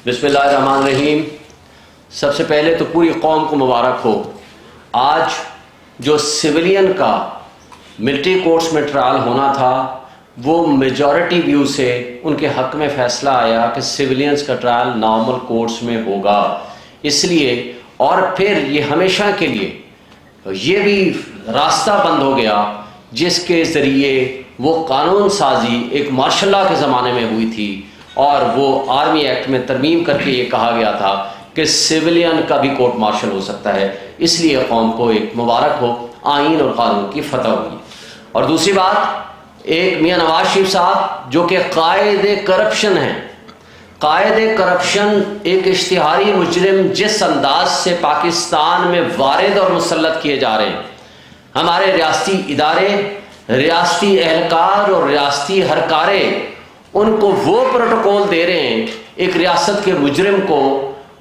بسم اللہ الرحمن الرحیم۔ سب سے پہلے تو پوری قوم کو مبارک ہو۔ آج جو سویلین کا ملٹری کورٹس میں ٹرائل ہونا تھا وہ میجورٹی ویو سے ان کے حق میں فیصلہ آیا کہ سویلینز کا ٹرائل نارمل کورٹس میں ہوگا۔ اس لیے اور پھر یہ ہمیشہ کے لیے یہ بھی راستہ بند ہو گیا جس کے ذریعے وہ قانون سازی ایک مارشل لاء کے زمانے میں ہوئی تھی اور وہ آرمی ایکٹ میں ترمیم کر کے یہ کہا گیا تھا کہ سویلین کا بھی کورٹ مارشل ہو سکتا ہے۔ اس لیے قوم کو ایک مبارک ہو، آئین اور قانون کی فتح ہوئی۔ اور دوسری بات، ایک میاں نواز شریف صاحب جو کہ قائد کرپشن ہیں، قائد کرپشن ایک اشتہاری مجرم جس انداز سے پاکستان میں وارد اور مسلط کیے جا رہے ہیں، ہمارے ریاستی ادارے، ریاستی اہلکار اور ریاستی ہرکارے ان کو وہ پروٹوکول دے رہے ہیں ایک ریاست کے مجرم کو،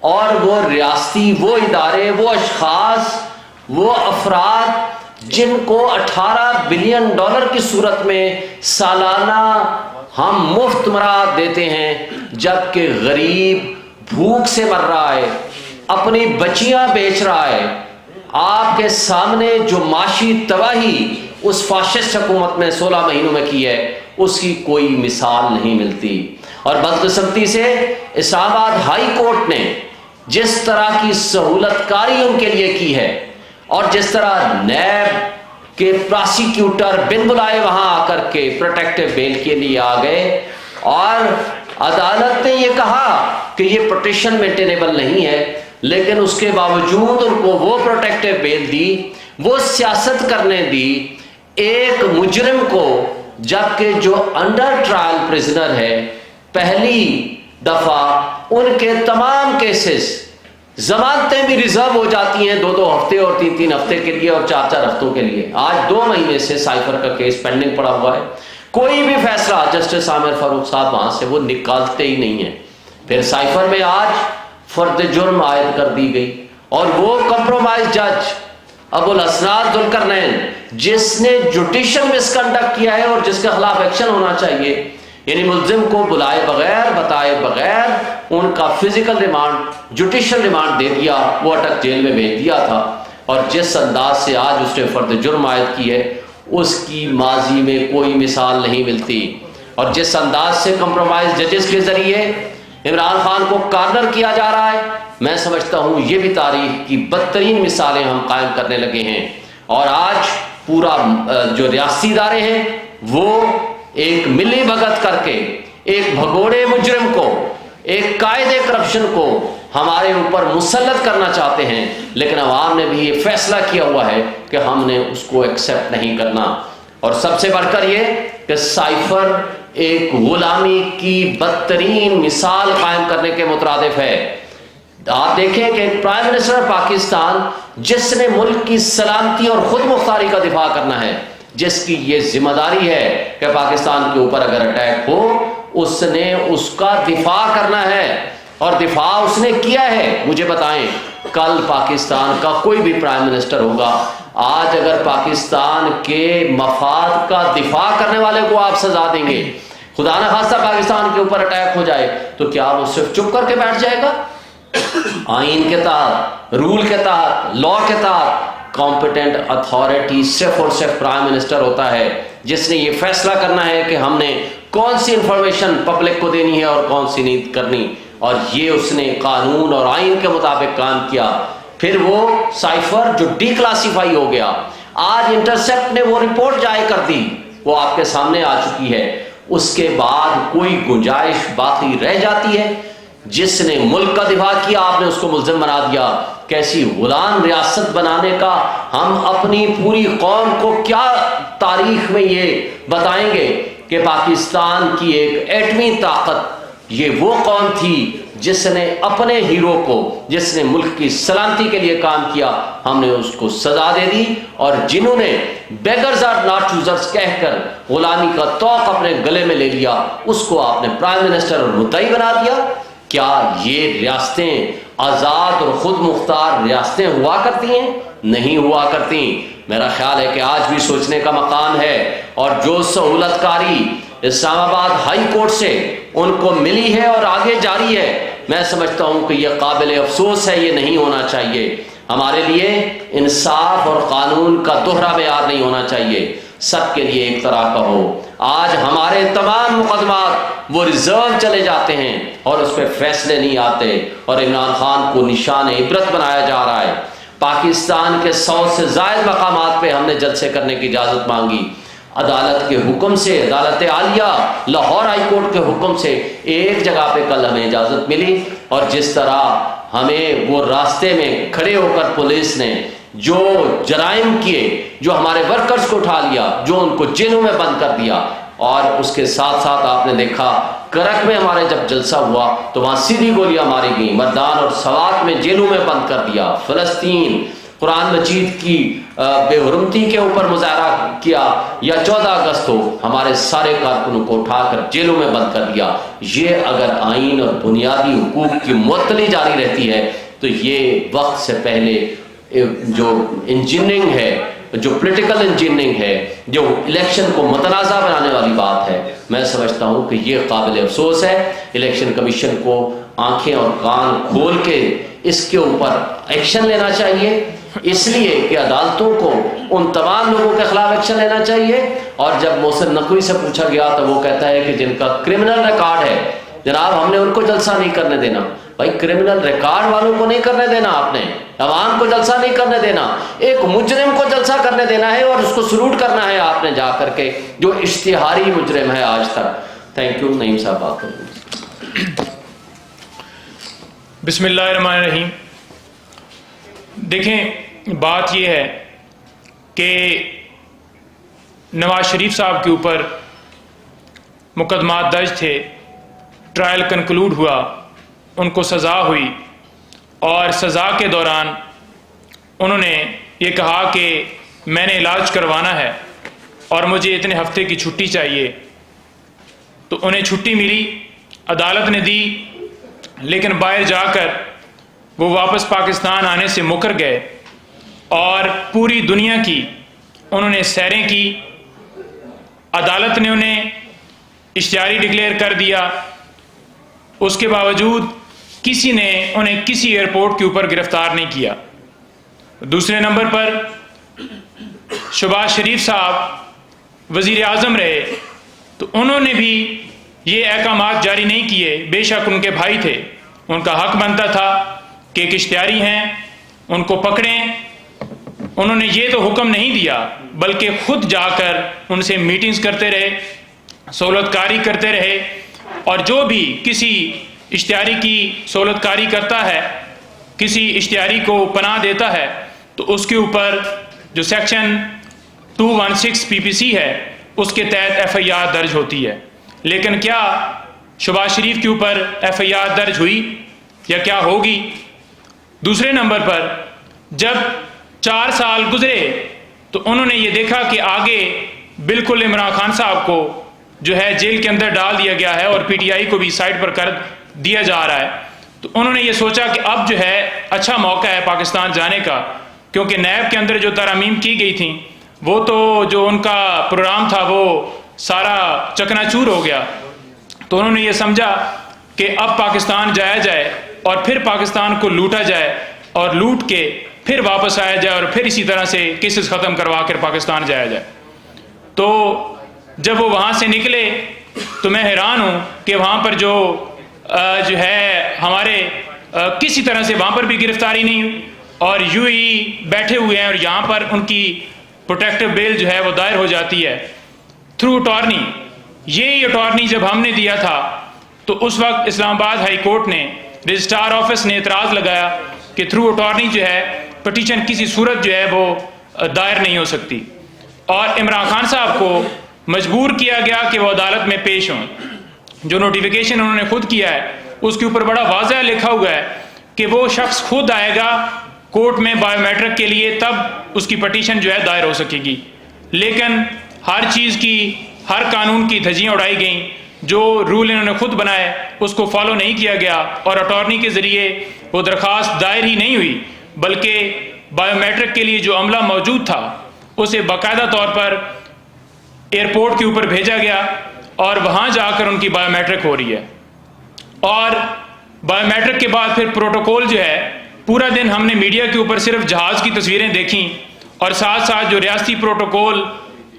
اور وہ ریاستی، وہ ادارے، وہ اشخاص، وہ افراد جن کو $18 بلین کی صورت میں سالانہ ہم مفت مراد دیتے ہیں، جبکہ غریب بھوک سے مر رہا ہے، اپنی بچیاں بیچ رہا ہے۔ آپ کے سامنے جو معاشی تباہی اس فاشسٹ حکومت میں 16 مہینوں میں کی ہے، اس کی کوئی مثال نہیں ملتی۔ اور بدقسمتی سے اسلام آباد ہائی کورٹ نے جس طرح کی سہولت کاری ان کے لیے کی ہے، اور جس طرح نیب کے پراسیکیوٹر بن بلائے وہاں آ کر کے پروٹیکٹیو بیل کے لیے آ گئے، اور عدالت نے یہ کہا کہ یہ پٹیشن مینٹینیبل نہیں ہے، لیکن اس کے باوجود ان کو وہ پروٹیکٹیو بیل دی، وہ سیاست کرنے دی ایک مجرم کو، جبکہ جو انڈر ٹرائل پریزنر ہے پہلی دفعہ ان کے تمام کیسز ضمانتیں بھی ریزرو ہو جاتی ہیں 2 ہفتے اور 3 ہفتے کے لیے اور 4 ہفتوں کے لیے۔ آج 2 مہینے سے سائفر کا کیس پینڈنگ پڑا ہوا ہے، کوئی بھی فیصلہ جسٹس عامر فاروق صاحب وہاں سے وہ نکالتے ہی نہیں ہیں۔ پھر سائفر میں آج فرد جرم عائد کر دی گئی، اور وہ کمپرومائز جج ابو الاسناد ذوالقرنین جس نے جوڈیشل مس کنڈکٹ کیا ہے اور جس کے خلاف ایکشن ہونا چاہیے، یعنی ملزم کو بلائے بغیر، بتائے بغیر ان کا فزیکل ریمانڈ، جوڈیشل ریمانڈ دے دیا، وہ اٹک جیل میں بھیج دیا تھا، اور جس انداز سے آج اس نے فرد جرم عائد کی ہے اس کی ماضی میں کوئی مثال نہیں ملتی۔ اور جس انداز سے کمپرومائز ججز کے ذریعے عمران خان کو کارنر کیا جا رہا ہے، میں سمجھتا ہوں یہ بھی تاریخ کی بدترین مثالیں ہم قائم کرنے لگے ہیں۔ اور آج پورا جو ریاستی ادارے ہیں وہ ایک ملی بھگت کر کے ایک بھگوڑے مجرم کو، ایک قائد کرپشن کو ہمارے اوپر مسلط کرنا چاہتے ہیں، لیکن عوام نے بھی یہ فیصلہ کیا ہوا ہے کہ ہم نے اس کو ایکسیپٹ نہیں کرنا۔ اور سب سے بڑھ کر یہ کہ سائفر ایک غلامی کی بدترین مثال قائم کرنے کے مترادف ہے۔ آپ دیکھیں کہ ایک پرائم منسٹر پاکستان جس نے ملک کی سلامتی اور خود مختاری کا دفاع کرنا ہے، جس کی یہ ذمہ داری ہے کہ پاکستان کے اوپر اگر اٹیک ہو اس نے اس کا دفاع کرنا ہے، اور دفاع اس نے کیا ہے۔ مجھے بتائیں کل پاکستان کا کوئی بھی پرائم منسٹر ہوگا، آج اگر پاکستان کے مفاد کا دفاع کرنے والے کو آپ سزا دیں گے، خدا نخواستہ پاکستان کے اوپر اٹیک ہو جائے، تو کیا وہ صرف چپ کر کے بیٹھ جائے گا؟ آئین کے تحت، رول کے تحت، لا کے تحت کمپیٹنٹ اتھارٹی صرف اور صرف پرائم منسٹر ہوتا ہے، جس نے یہ فیصلہ کرنا ہے کہ ہم نے کون سی انفارمیشن پبلک کو دینی ہے اور کون سی نہیں کرنی، اور یہ اس نے قانون اور آئین کے مطابق کام کیا۔ پھر وہ سائفر جو ڈی کلاسیفائی ہو گیا، آج انٹرسیپٹ نے وہ رپورٹ جاری کر دی، وہ آپ کے سامنے آ چکی ہے، اس کے بعد کوئی گنجائش باقی رہ جاتی ہے؟ جس نے ملک کا دفاع کیا آپ نے اس کو ملزم بنا دیا۔ کیسی غلام ریاست بنانے کا ہم اپنی پوری قوم کو کیا تاریخ میں یہ بتائیں گے کہ پاکستان کی ایک ایٹمی طاقت یہ وہ قوم تھی جس نے اپنے ہیرو کو، جس نے ملک کی سلامتی کے لیے کام کیا، ہم نے اس کو سزا دے دی، اور جنہوں نے بیگرز آر ناٹ چوزرز کہہ کر غلامی کا طوق اپنے گلے میں لے لیا، اس کو آپ نے پرائم منسٹر اور مدعی بنا دیا۔ کیا یہ ریاستیں آزاد اور خود مختار ریاستیں ہوا کرتی ہیں؟ نہیں ہوا کرتی۔ میرا خیال ہے کہ آج بھی سوچنے کا مقام ہے، اور جو سہولت کاری اسلام آباد ہائی کورٹ سے ان کو ملی ہے اور آگے جاری ہے، میں سمجھتا ہوں کہ یہ قابل افسوس ہے، یہ نہیں ہونا چاہیے. ہمارے لیے انصاف اور قانون کا دوہرا معیار نہیں ہونا چاہیے، سب کے لیے ایک طرح کا ہو. آج ہمارے تمام مقدمات وہ ریزرو چلے جاتے ہیں اور اس پہ فیصلے نہیں آتے، اور عمران خان کو نشان عبرت بنایا جا رہا ہے. پاکستان کے 100 سے زائد مقامات پہ ہم نے جلسے کرنے کی اجازت مانگی. عدالت کے حکم سے، عدالت عالیہ لاہور ہائی کورٹ کے حکم سے ایک جگہ پہ کل ہمیں اجازت ملی. اور جس طرح ہمیں وہ راستے میں کھڑے ہو کر پولیس نے جو جرائم کیے، جو ہمارے ورکرز کو اٹھا لیا، جو ان کو جیلوں میں بند کر دیا، اور اس کے ساتھ ساتھ آپ نے دیکھا کرک میں ہمارے جب جلسہ ہوا تو وہاں سیدھی گولیاں ماری گئیں، مردان اور سوات میں جیلوں میں بند کر دیا. فلسطین قرآن مجید کی بے حرمتی کے اوپر مظاہرہ کیا، یا 14 اگست ہو، ہمارے سارے کارکنوں کو اٹھا کر جیلوں میں بند کر دیا. یہ اگر آئین اور بنیادی حقوق کی معطلی جاری رہتی ہے تو یہ وقت سے پہلے جو انجینئرنگ ہے، جو پولیٹیکل انجینئرنگ ہے، جو الیکشن کو متنازع بنانے والی بات ہے، میں سمجھتا ہوں کہ یہ قابل افسوس ہے. الیکشن کمیشن کو آنکھیں اور کان کھول کے اس کے اوپر ایکشن لینا چاہیے، اس لیے کہ عدالتوں کو ان تمام لوگوں کے خلاف ایکشن لینا چاہیے. اور جب محسن نقوی سے پوچھا گیا تو وہ کہتا ہے کہ جن کا کرمنل ریکارڈ ہے جناب ہم نے ان کو جلسہ نہیں کرنے دینا. بھائی کرمنل ریکارڈ والوں کو نہیں کرنے دینا، آپ نے عوام کو جلسہ نہیں کرنے دینا، ایک مجرم کو جلسہ کرنے دینا ہے اور اس کو سلوٹ کرنا ہے آپ نے جا کر کے، جو اشتہاری مجرم ہے آج تک. Thank you. نعیم صاحب بات کریں. بسم اللہ الرحمن الرحیم. دیکھیں بات یہ ہے کہ نواز شریف صاحب کے اوپر مقدمات درج تھے، ٹرائل کنکلوڈ ہوا، ان کو سزا ہوئی، اور سزا کے دوران انہوں نے یہ کہا کہ میں نے علاج کروانا ہے اور مجھے اتنے ہفتے کی چھٹی چاہیے. تو انہیں چھٹی ملی، عدالت نے دی، لیکن باہر جا کر وہ واپس پاکستان آنے سے مکر گئے اور پوری دنیا کی انہوں نے سیریں کی. عدالت نے انہیں اشتہاری ڈکلیئر کر دیا، اس کے باوجود کسی نے انہیں کسی ایئرپورٹ کے اوپر گرفتار نہیں کیا. دوسرے نمبر پر شہباز شریف صاحب وزیر اعظم رہے تو انہوں نے بھی یہ احکامات جاری نہیں کیے. بے شک ان کے بھائی تھے، ان کا حق بنتا تھا کہ ایک اشتہاری ہیں ان کو پکڑیں. انہوں نے یہ تو حکم نہیں دیا بلکہ خود جا کر ان سے میٹنگز کرتے رہے، سہولت کاری کرتے رہے، اور جو بھی کسی اشتہاری کی سہولت کاری کرتا ہے، کسی اشتہاری کو پناہ دیتا ہے، تو اس کے اوپر جو سیکشن 216 PPC ہے اس کے تحت FIR درج ہوتی ہے. لیکن کیا شہباز شریف کے اوپر FIR درج ہوئی یا کیا ہوگی؟ دوسرے نمبر پر جب 4 سال گزرے تو انہوں نے یہ دیکھا کہ آگے بالکل عمران خان صاحب کو جو ہے جیل کے اندر ڈال دیا گیا ہے اور PTI کو بھی سائڈ پر کر دیا جا رہا ہے. تو انہوں نے یہ سوچا کہ اب جو ہے اچھا موقع ہے پاکستان جانے کا، کیونکہ نیب کے اندر جو ترامیم کی گئی تھیں وہ تو جو ان کا پروگرام تھا وہ سارا چکنا چور ہو گیا. تو انہوں نے یہ سمجھا کہ اب پاکستان جایا جائے اور پھر پاکستان کو لوٹا جائے اور لوٹ کے پھر واپس آیا جائے اور پھر اسی طرح سے کیسز ختم کروا کر پاکستان جایا جائے. تو جب وہ وہاں سے نکلے تو میں حیران ہوں کہ وہاں پر جو ہے ہمارے کسی طرح سے وہاں پر بھی گرفتاری نہیں ہوئی، اور بیٹھے ہوئے ہیں اور یہاں پر ان کی پروٹیکٹیو بیل جو ہے وہ دائر ہو جاتی ہے تھرو اٹارنی. یہ اٹارنی جب ہم نے دیا تھا تو اس وقت اسلام آباد ہائی کورٹ نے، رجسٹرار آفس نے اعتراض لگایا کہ تھرو اٹارنی جو ہے پٹیشن کسی صورت جو ہے وہ دائر نہیں ہو سکتی، اور عمران خان صاحب کو مجبور کیا گیا کہ وہ عدالت میں پیش ہوں. جو نوٹیفیکیشن انہوں نے خود کیا ہے اس کے اوپر بڑا واضح لکھا ہوا ہے کہ وہ شخص خود آئے گا کورٹ میں بایو میٹرک کے لیے، تب اس کی پٹیشن جو ہے دائر ہو سکے گی. لیکن ہر چیز کی، ہر قانون کی دھجیاں اڑائی گئیں، جو رول انہوں نے خود بنائے اس کو فالو نہیں کیا گیا، اور اٹارنی کے ذریعے وہ درخواست دائر ہی نہیں ہوئی بلکہ بایو میٹرک کے لیے جو عملہ موجود تھا اسے باقاعدہ طور پر ایئرپورٹ کے اوپر بھیجا گیا اور وہاں جا کر ان کی بایو میٹرک ہو رہی ہے. اور بایو میٹرک کے بعد پھر پروٹوکول جو ہے، پورا دن ہم نے میڈیا کے اوپر صرف جہاز کی تصویریں دیکھیں، اور ساتھ ساتھ جو ریاستی پروٹوکول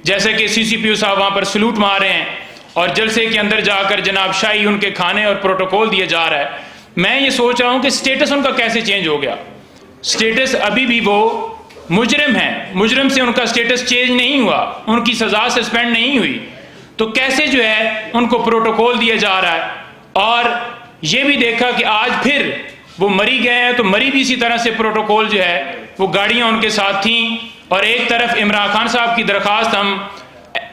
جیسے کہ سی سی پی او صاحب وہاں پر سلوٹ مار رہے ہیں، اور جلسے کے اندر جا کر جناب شاہی ان کے کھانے اور پروٹوکول دیا جا رہا ہے. میں یہ سوچ رہا ہوں کہ سٹیٹس ان کا کیسے چینج ہو گیا. سٹیٹس ابھی بھی وہ مجرم ہیں، مجرم سے ان کا سٹیٹس چینج نہیں ہوا، ان کی سزا سسپینڈ نہیں ہوئی، تو کیسے جو ہے ان کو پروٹوکول دیا جا رہا ہے. اور یہ بھی دیکھا کہ آج پھر وہ مری گئے ہیں، تو مری بھی اسی طرح سے پروٹوکول جو ہے وہ گاڑیاں ان کے ساتھ تھیں، اور ایک طرف عمران خان صاحب کی درخواست ہم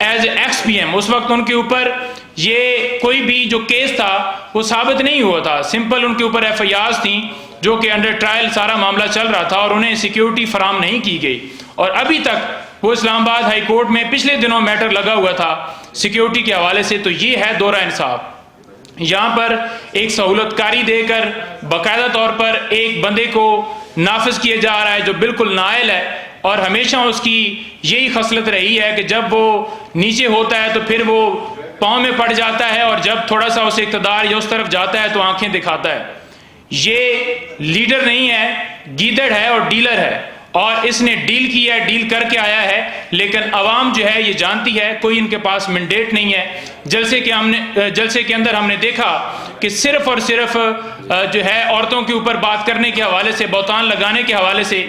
as a ex P M, اس وقت ان کے اوپر یہ کوئی بھی جو کیس تھا وہ ثابت نہیں ہوا تھا، سمپل ان کے اوپر ایف آئی آرز تھیں جو کہ انڈر ٹرائل سارا معاملہ چل رہا تھا، اور انہیں سیکیورٹی فراہم نہیں کی گئی، اور ابھی تک وہ اسلام آباد ہائی کورٹ میں پچھلے دنوں میٹر لگا ہوا تھا سیکیورٹی کے حوالے سے. تو یہ ہے دورہ انصاف. یہاں پر ایک سہولت کاری دے کر باقاعدہ طور پر ایک بندے کو نافذ کیا جا رہا ہے جو بالکل نااہل ہے، اور ہمیشہ اس کی یہی خصلت رہی ہے کہ جب وہ نیچے ہوتا ہے تو پھر وہ پاؤں میں پڑ جاتا ہے، اور جب تھوڑا سا اسے اقتدار یا اس طرف جاتا ہے تو آنکھیں دکھاتا ہے. یہ لیڈر نہیں ہے، گیدڑ ہے اور ڈیلر ہے، اور اس نے ڈیل کیا ہے، ڈیل کر کے آیا ہے، لیکن عوام جو ہے یہ جانتی ہے کوئی ان کے پاس مینڈیٹ نہیں ہے. جلسے کے اندر ہم نے دیکھا کہ صرف اور صرف جو ہے عورتوں کے اوپر بات کرنے کے حوالے سے، بہتان لگانے کے حوالے سے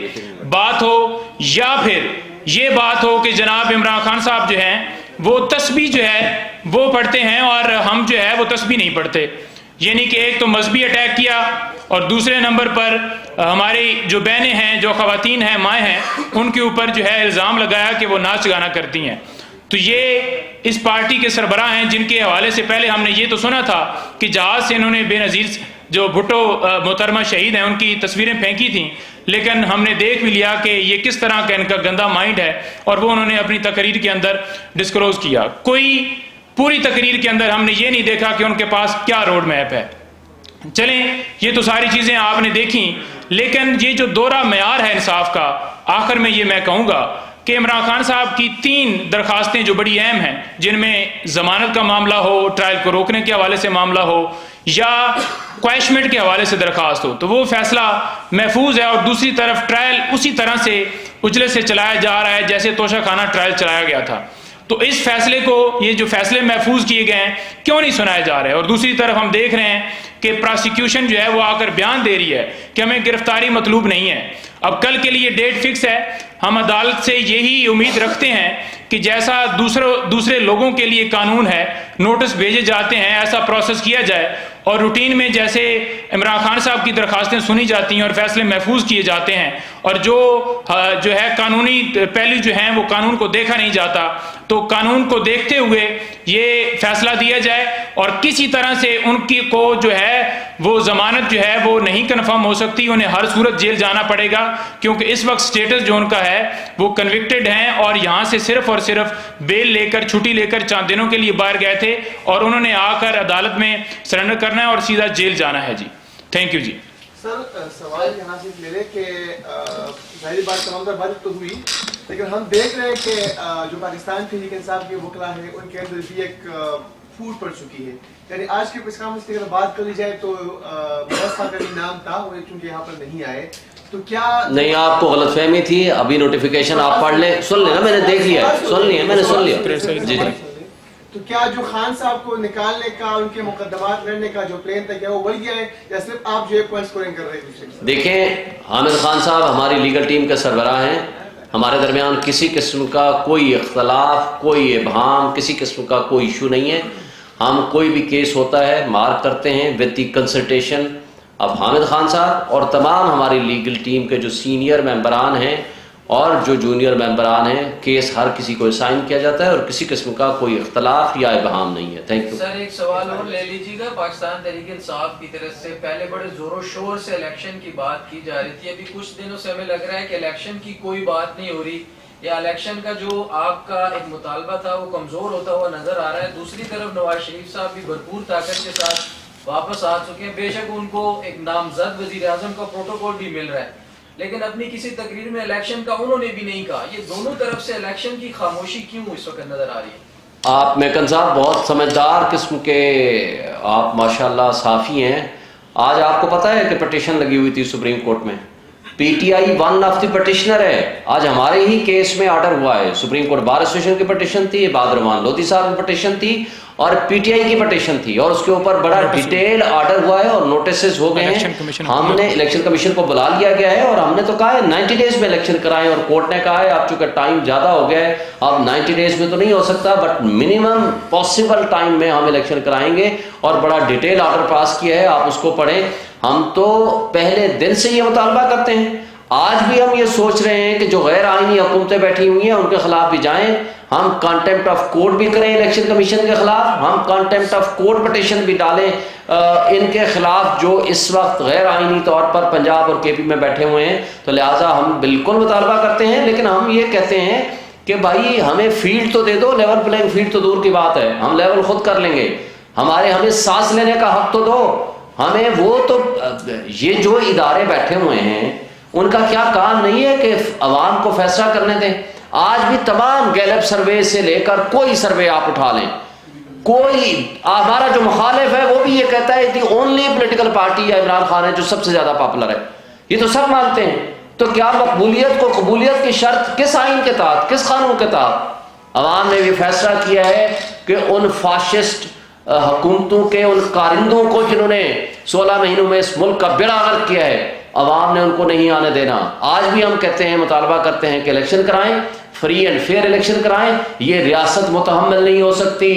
بات ہو، یا پھر یہ بات ہو کہ جناب عمران خان صاحب جو ہیں وہ تسبیح جو ہے وہ پڑھتے ہیں اور ہم جو ہے وہ تسبیح نہیں پڑھتے. یعنی کہ ایک تو مذہبی اٹیک کیا، اور دوسرے نمبر پر ہماری جو بہنیں ہیں، جو خواتین ہیں، مائیں ہیں، ان کے اوپر جو ہے الزام لگایا کہ وہ ناچ گانا کرتی ہیں. تو یہ اس پارٹی کے سربراہ ہیں جن کے حوالے سے پہلے ہم نے یہ تو سنا تھا کہ جہاز سے انہوں نے بے نظیر جو بھٹو محترمہ شہید ہیں ان کی تصویریں پھینکی تھیں، لیکن ہم نے دیکھ بھی لیا کہ یہ کس طرح کا ان کا گندا مائنڈ ہے، اور وہ انہوں نے اپنی تقریر کے اندر ڈسکلوز کیا. کوئی پوری تقریر کے اندر ہم نے یہ نہیں دیکھا کہ ان کے پاس کیا روڈ میپ ہے. چلیں یہ تو ساری چیزیں آپ نے دیکھیں، لیکن یہ جو دورہ معیار ہے انصاف کا، آخر میں یہ میں کہوں گا کہ عمران خان صاحب کی 3 درخواستیں جو بڑی اہم ہیں، جن میں ضمانت کا معاملہ ہو، ٹرائل کو روکنے کے حوالے سے معاملہ ہو، یا کویشمنٹ کے حوالے سے درخواست ہو، تو وہ فیصلہ محفوظ ہے، اور دوسری طرف ٹرائل اسی طرح سے اجلے سے چلایا جا رہا ہے جیسے توشہ خانہ ٹرائل چلایا گیا تھا. تو اس فیصلے کو، یہ جو فیصلے محفوظ کیے گئے ہیں، کیوں نہیں سنائے جا رہے؟ اور دوسری طرف ہم دیکھ رہے ہیں کہ پراسیکیوشن جو ہے وہ آ کر بیان دے رہی ہے کہ ہمیں گرفتاری مطلوب نہیں ہے. اب کل کے لیے ڈیٹ فکس ہے. ہم عدالت سے یہی امید رکھتے ہیں کہ جیسا دوسرے لوگوں کے لیے قانون ہے، نوٹس بھیجے جاتے ہیں، ایسا پروسیس کیا جائے، اور روٹین میں جیسے عمران خان صاحب کی درخواستیں سنی جاتی ہیں اور فیصلے محفوظ کیے جاتے ہیں، اور جو ہے قانونی پہلو جو ہیں وہ قانون کو دیکھا نہیں جاتا، تو قانون کو دیکھتے ہوئے یہ فیصلہ دیا جائے، اور کسی طرح سے ان کی کو جو ہے وہ ضمانت جو ہے وہ نہیں کنفرم ہو سکتی، انہیں ہر صورت جیل جانا پڑے گا، کیونکہ اس وقت سٹیٹس جو ان کا ہے وہ کنوکٹڈ ہیں، اور یہاں سے صرف اور صرف بیل لے کر، چھٹی لے کر چند دنوں کے لیے باہر گئے تھے، اور انہوں نے آ کر عدالت میں سرنڈر کرنا ہے اور سیدھا جیل جانا ہے. جی تھینک یو. جی سر سوال یہاں سے میرے کہ ظاہری بات تمام تر بات تو ہوئی، لیکن ہم دیکھ رہے ہیں کہ جو پاکستان تحریک انصاف کے وکلا ہیں ان کے اندر بھی ایک پھوٹ پڑ چکی ہے. یعنی آج کے پریس کانفرنس کی اگر بات کر لی جائے تو مظفر کا بھی نام تھا، وہ چونکہ یہاں پر نہیں آئے، تو کیا نہیں آپ کو غلط فہمی تھی. ابھی نوٹیفیکیشن آپ پڑھ لیں، سن لیں نا، میں نے دیکھ لیا، سن لیا، میں نے سن لیا. جی تو کیا جو خان صاحب کو نکالنے کا، ان کے مقدمات لڑنے کا جو پلان تھا، کیا وہ بڑھ گیا ہے یا صرف آپ جو ہے پوائنٹ اسکورنگ کر رہے ہیں؟ دیکھیں حامد خان صاحب ہماری لیگل ٹیم کے سربراہ ہیں. ہمارے درمیان کسی قسم کا کوئی اختلاف، کوئی ابہام، کسی قسم کا کوئی ایشو نہیں ہے. ہم کوئی بھی کیس ہوتا ہے مارک کرتے ہیں وتھ دی کنسلٹیشن. اب حامد خان صاحب اور تمام ہماری لیگل ٹیم کے جو سینئر ممبران ہیں اور جو جونیئر ممبران ہیں، کیس ہر کسی کو اسائن کیا جاتا ہے اور کسی قسم کا کوئی اختلاف یا ابہام نہیں ہے. Thank you. سر ایک سوال اور لے لیجیے گا. پاکستان تحریک انصاف کی طرف سے پہلے بڑے زور و شور سے الیکشن کی بات کی جا رہی تھی، ابھی کچھ دنوں سے ہمیں لگ رہا ہے کہ الیکشن کی کوئی بات نہیں ہو رہی، یا الیکشن کا جو آپ کا ایک مطالبہ تھا وہ کمزور ہوتا ہوا نظر آ رہا ہے. دوسری طرف نواز شریف صاحب بھی بھرپور طاقت کے ساتھ واپس آ چکے ہیں. بے شک ان کو ایک نامزد وزیر اعظم کا پروٹوکول بھی مل رہا ہے، لیکن اپنی کسی تقریر میں الیکشن کا انہوں نے بھی نہیں کہا. یہ دونوں طرف سے الیکشن کی خاموشی کیوں اس وقت نظر آ رہی ہے؟ آپ میکن صاحب بہت سمجھدار قسم کے، آپ ماشاءاللہ صافی ہیں. آج آپ کو پتا ہے کہ پٹیشن لگی ہوئی تھی سپریم کورٹ میں, P T I one of the petitioner ہے. آج ہمارے ہی کیس میں آرڈر ہوا ہے, سپریم کورٹ بار ایسوسیشن کی پٹیشن تھی, عباد الرحمان لودھی صاحب کی پٹیشن تھی اور پی ٹی آئی کی پٹیشن تھی, اور اس کے اوپر بڑا ڈیٹیل آرڈر ہوا ہے اور نوٹسز ہو گئے ہیں. ہم نے الیکشن کمیشن کو بلا لیا گیا ہے اور ہم نے تو کہا ہے 90 ڈیز میں الیکشن کرائیں, اور کورٹ نے کہا ہے اب چونکہ ٹائم زیادہ ہو گیا ہے اب 90 ڈیز میں تو نہیں ہو سکتا, بٹ منیمم پاسبل ٹائم میں ہم الیکشن کرائیں گے, اور بڑا ڈیٹیل آرڈر پاس کیا ہے, آپ اس کو پڑھیں. ہم تو پہلے دن سے یہ مطالبہ کرتے ہیں, آج بھی ہم یہ سوچ رہے ہیں کہ جو غیر آئینی حکومتیں بیٹھی ہوئی ہیں ان کے خلاف بھی جائیں, ہم کانٹیمپٹ آف کورٹ بھی کریں الیکشن کمیشن کے خلاف, ہم کانٹیمپٹ آف کورٹ پٹیشن بھی ڈالیں ان کے خلاف جو اس وقت غیر آئینی طور پر پنجاب اور کے پی میں بیٹھے ہوئے ہیں. تو لہٰذا ہم بالکل مطالبہ کرتے ہیں, لیکن ہم یہ کہتے ہیں کہ بھائی ہمیں فیلڈ تو دے دو, لیول پلینگ فیلڈ تو دور کی بات ہے, ہم لیول خود کر لیں گے, ہمیں سانس لینے کا حق تو دو ہمیں. وہ تو یہ جو ادارے بیٹھے ہوئے ہیں ان کا کیا کام نہیں ہے کہ عوام کو فیصلہ کرنے دیں؟ آج بھی تمام گیلپ سروے سے لے کر کوئی سروے آپ اٹھا لیں, کوئی ہمارا جو مخالف ہے وہ بھی یہ کہتا ہے دی اونلی پولیٹیکل پارٹی یا عمران خان ہے جو سب سے زیادہ پاپولر ہے, یہ تو سب مانتے ہیں. تو کیا مقبولیت کو قبولیت کی شرط کس آئین کے تحت, کس قانون کے تحت؟ عوام نے یہ فیصلہ کیا ہے کہ ان فاشسٹ حکومتوں کے ان کارندوں کو جنہوں نے 16 مہینوں میں اس ملک کا بیڑا غرق کیا ہے, عوام نے ان کو نہیں آنے دینا. آج بھی ہم کہتے ہیں, مطالبہ کرتے ہیں کہ الیکشن کرائیں, فری اینڈ فیئر الیکشن کرائیں. یہ ریاست متحمل نہیں ہو سکتی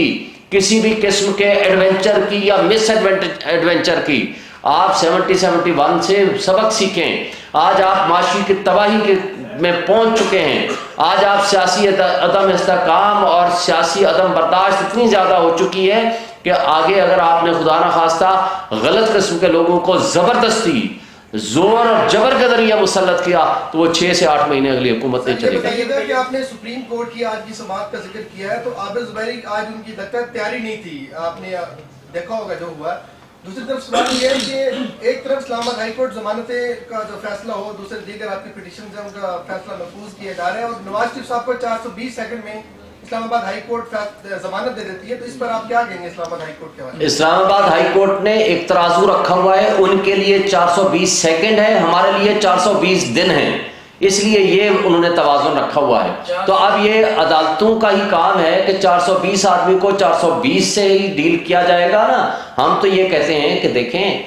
کسی بھی قسم کے ایڈونچر کی یا مس ایڈونچر کی. آپ 71 سے سبق سیکھیں. آج آپ معاشی کی تباہی میں پہنچ چکے ہیں, آج آپ سیاسی عدم استحکام اور سیاسی عدم برداشت اتنی زیادہ ہو چکی ہے کہ آگے اگر آپ نے خدا نخواستہ غلط قسم کے لوگوں کو زبردستی زور اور جبر کے ذریعہ مسلط کیا تو وہ 6 سے 8 مہینے اگلی حکومت نہیں چلے گی. کہ آپ نے سپریم کورٹ کی آج کی سماعت کا ذکر کیا ہے, تو عابد زبیری آج ان کی لگتا ہے تیاری نہیں تھی, آپ نے دیکھا ہوگا جو ہوا. دوسری طرف سوال یہ ہے کہ ایک طرف اسلام آباد ہائی کورٹ ضمانت کا جو فیصلہ ہو, دوسرے دیگر آپ کی پٹیشن سے ان کا فیصلہ محفوظ کیا جا رہا ہے, اور نواز شریف صاحب کو 420 سیکنڈ میں اسلام آباد ہائی کورٹ ضمانت دے دیتی ہے. تو اس پر آپ کیا کہیں گے اسلام آباد ہائی کورٹ کے بارے میں؟ اسلام آباد ہائی کورٹ نے ایک ترازو رکھا ہوا ہے, ان کے لیے 420 سیکنڈ ہے, ہمارے لیے 420 دن ہیں, اس لیے یہ انہوں نے توازن رکھا ہوا ہے. تو اب یہ عدالتوں کا ہی کام ہے کہ 420 آدمی کو 420 سے ہی ڈیل کیا جائے گا نا. ہم تو یہ کہتے ہیں کہ دیکھیں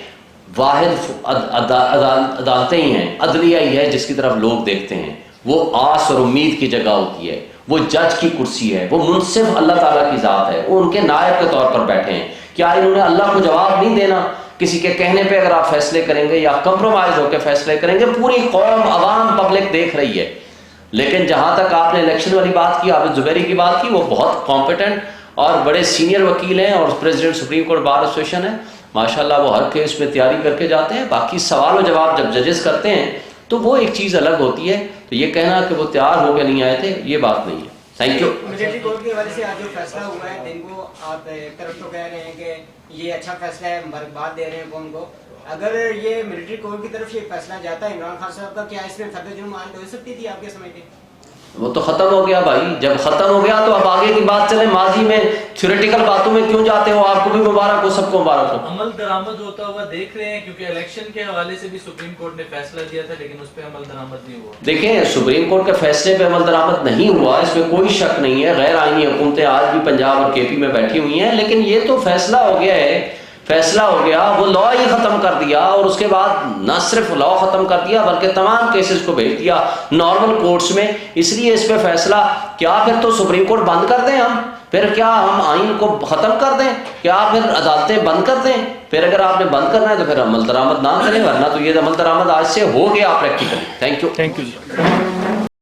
واحد عدالتیں ہی ہیں, عدلیہ ہی ہے جس کی طرف لوگ دیکھتے ہیں, وہ آس اور امید کی جگہ ہوتی ہے, وہ جج کی کرسی ہے, وہ منصف اللہ تعالیٰ کی ذات ہے, وہ ان کے نائب کے طور پر بیٹھے ہیں. کیا انہوں نے اللہ کو جواب نہیں دینا؟ کسی کے کہنے پہ اگر آپ فیصلے کریں گے یا کمپرومائز ہو کے فیصلے کریں گے, پوری قوم عوام پبلک دیکھ رہی ہے. لیکن جہاں تک آپ نے الیکشن والی بات کی, عابد زبیری کی بات کی, وہ بہت کمپیٹنٹ اور بڑے سینئر وکیل ہیں اور president supreme court bar association ہے, ماشاءاللہ وہ ہر کیس میں تیاری کر کے جاتے ہیں. باقی سوال و جواب جب ججز کرتے ہیں تو وہ ایک چیز الگ ہوتی ہے. تو یہ کہنا کہ وہ تیار ہو کے نہیں آئے تھے, یہ بات نہیں ہے. Thank you. ملٹری کورٹ کے حوالے سے آج جو فیصلہ ہوا ہے, دن کو آپ ایک طرف تو کہہ رہے ہیں کہ یہ اچھا فیصلہ ہے, مبارکباد دے رہے ہیں قوم کو. اگر یہ ملٹری کورٹ کی طرف یہ فیصلہ جاتا ہے عمران خان صاحب کا, کیا اس میں فرد جرم عائد ہو سکتی تھی آپ کے سمجھتے ہیں؟ وہ تو ختم ہو گیا بھائی, جب ختم ہو گیا تو اب آگے کی بات چلے. ماضی میں تھیوریٹیکل باتوں میں کیوں جاتے ہو؟ آپ کو بھی مبارک ہو, سب کو مبارک ہو. عمل درآمد ہوتا ہوا دیکھ رہے ہیں, کیونکہ الیکشن کے حوالے سے بھی سپریم کورٹ نے فیصلہ دیا تھا لیکن اس پہ عمل درآمد نہیں ہوا. دیکھیں سپریم کورٹ کے فیصلے پہ عمل درآمد نہیں ہوا, اس میں کوئی شک نہیں ہے. غیر آئینی حکومتیں آج بھی پنجاب اور کے پی میں بیٹھی ہوئی ہیں, لیکن یہ تو فیصلہ ہو گیا ہے, فیصلہ ہو گیا, وہ لا ہی ختم کر دیا, اور اس کے بعد نہ صرف لا ختم کر دیا بلکہ تمام کیسز کو بھیج دیا نارمل کورٹس میں. اس لیے اس پہ فیصلہ کیا پھر تو سپریم کورٹ بند کر دیں ہم, پھر کیا ہم آئین کو ختم کر دیں, کیا پھر عدالتیں بند کر دیں؟ پھر اگر آپ نے بند کرنا ہے تو پھر عمل درآمد نہ کریں, ورنہ تو یہ عمل درآمد آج سے ہو گیا practically. Thank you. Thank you G.